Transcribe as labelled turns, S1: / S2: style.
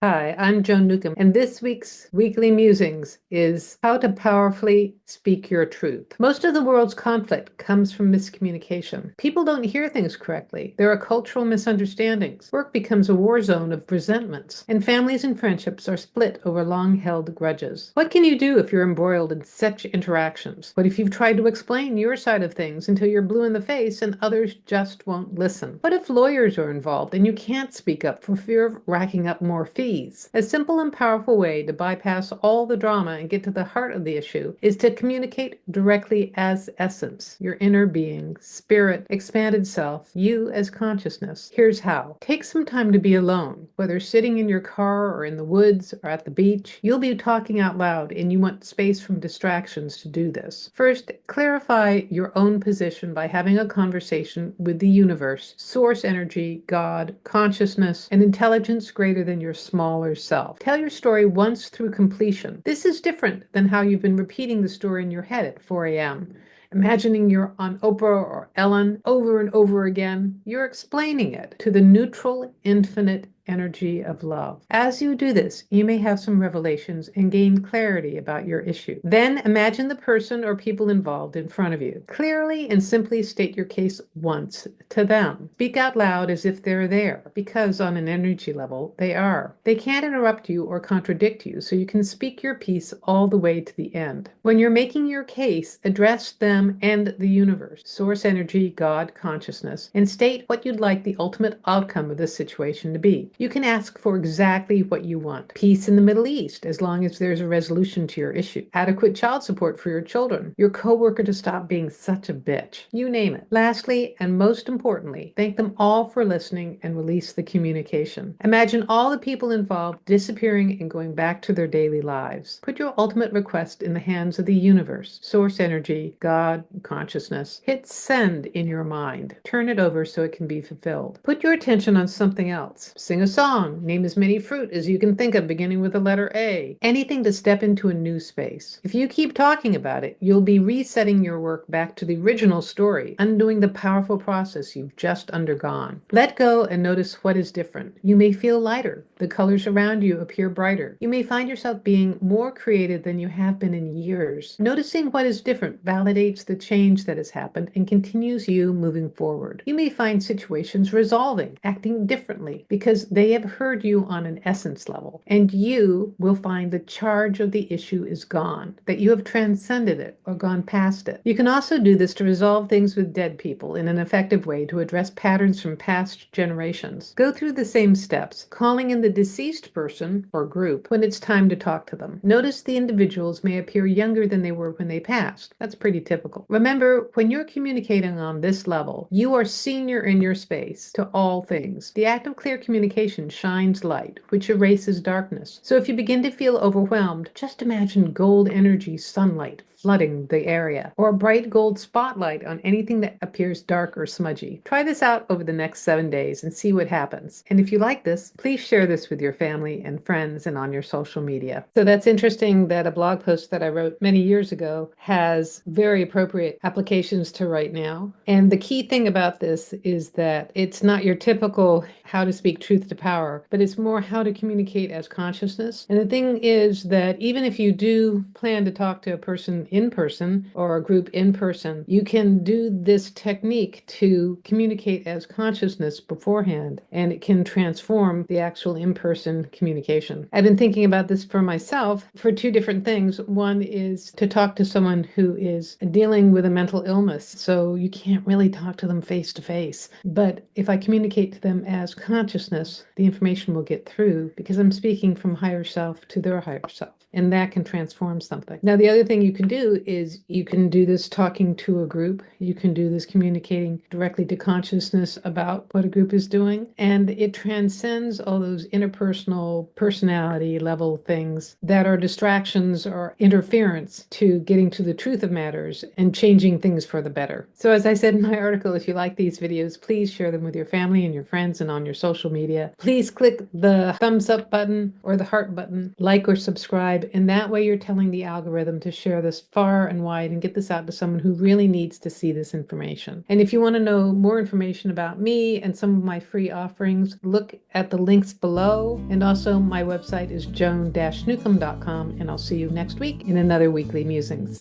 S1: Hi, I'm Joan Newcomb, and this week's weekly musings is how to powerfully speak your truth. Most of the world's conflict comes from miscommunication. People don't hear things correctly. There are cultural misunderstandings. Work becomes a war zone of resentments, and families and friendships are split over long-held grudges. What can you do if you're embroiled in such interactions? What if you've tried to explain your side of things until you're blue in the face and others just won't listen? What if lawyers are involved and you can't speak up for fear of racking up more fees? A simple and powerful way to bypass all the drama and get to the heart of the issue is to communicate directly as essence, your inner being, spirit, expanded self, you as consciousness. Here's how. Take some time to be alone, whether sitting in your car or in the woods or at the beach. You'll be talking out loud and you want space from distractions to do this. First, clarify your own position by having a conversation with the universe, source energy, God, consciousness, and intelligence greater than your smaller self. Tell your story once through completion. This is different than how you've been repeating the story in your head at 4 a.m. Imagining you're on Oprah or Ellen over and over again, you're explaining it to the neutral, infinite energy of love. As you do this, you may have some revelations and gain clarity about your issue. Then imagine the person or people involved in front of you. Clearly and simply state your case once to them. Speak out loud as if they're there, because on an energy level, they are. They can't interrupt you or contradict you, so you can speak your piece all the way to the end. When you're making your case, address them and the universe, source energy, God, consciousness, and state what you'd like the ultimate outcome of this situation to be. You can ask for exactly what you want. Peace in the Middle East, as long as there's a resolution to your issue. Adequate child support for your children. Your coworker to stop being such a bitch. You name it. Lastly, and most importantly, thank them all for listening and release the communication. Imagine all the people involved disappearing and going back to their daily lives. Put your ultimate request in the hands of the universe, source energy, God, consciousness. Hit send in your mind. Turn it over so it can be fulfilled. Put your attention on something else. Sing a song. Name as many fruit as you can think of beginning with the letter A. Anything to step into a new space. If you keep talking about it, you'll be resetting your work back to the original story, undoing the powerful process you've just undergone. Let go and notice what is different. You may feel lighter. The colors around you appear brighter. You may find yourself being more creative than you have been in years. Noticing what is different validates the change that has happened and continues you moving forward. You may find situations resolving, acting differently, because they have heard you on an essence level, and you will find the charge of the issue is gone, that you have transcended it or gone past it. You can also do this to resolve things with dead people in an effective way to address patterns from past generations. Go through the same steps, calling in the deceased person or group when it's time to talk to them. Notice the individuals may appear younger than they were when they passed. That's pretty typical. Remember, when you're communicating on this level, you are senior in your space to all things. The act of clear communication shines light, which erases darkness. So if you begin to feel overwhelmed, just imagine gold energy sunlight flooding the area, or a bright gold spotlight on anything that appears dark or smudgy. Try this out over the next 7 days and see what happens. And if you like this, please share this with your family and friends and on your social media. So that's interesting that a blog post that I wrote many years ago has very appropriate applications to right now. And the key thing about this is that it's not your typical how to speak truth to power, but it's more how to communicate as consciousness. And the thing is that even if you do plan to talk to a person in person or a group in person, you can do this technique to communicate as consciousness beforehand, and it can transform the actual in-person communication. I've been thinking about this for myself for two different things. One is to talk to someone who is dealing with a mental illness, so you can't really talk to them face to face. But if I communicate to them as consciousness, the information will get through because I'm speaking from higher self to their higher self. And that can transform something. Now, the other thing you can do is you can do this talking to a group. You can do this communicating directly to consciousness about what a group is doing. And it transcends all those interpersonal personality level things that are distractions or interference to getting to the truth of matters and changing things for the better. So as I said in my article, if you like these videos, please share them with your family and your friends and on your social media. idea, please click the thumbs up button or the heart button, like or subscribe, and that way you're telling the algorithm to share this far and wide and get this out to someone who really needs to see this information. And if you want to know more information about me and some of my free offerings, look at the links below. And also my website is joan-newcomb.com, and I'll see you next week in another Weekly Musings.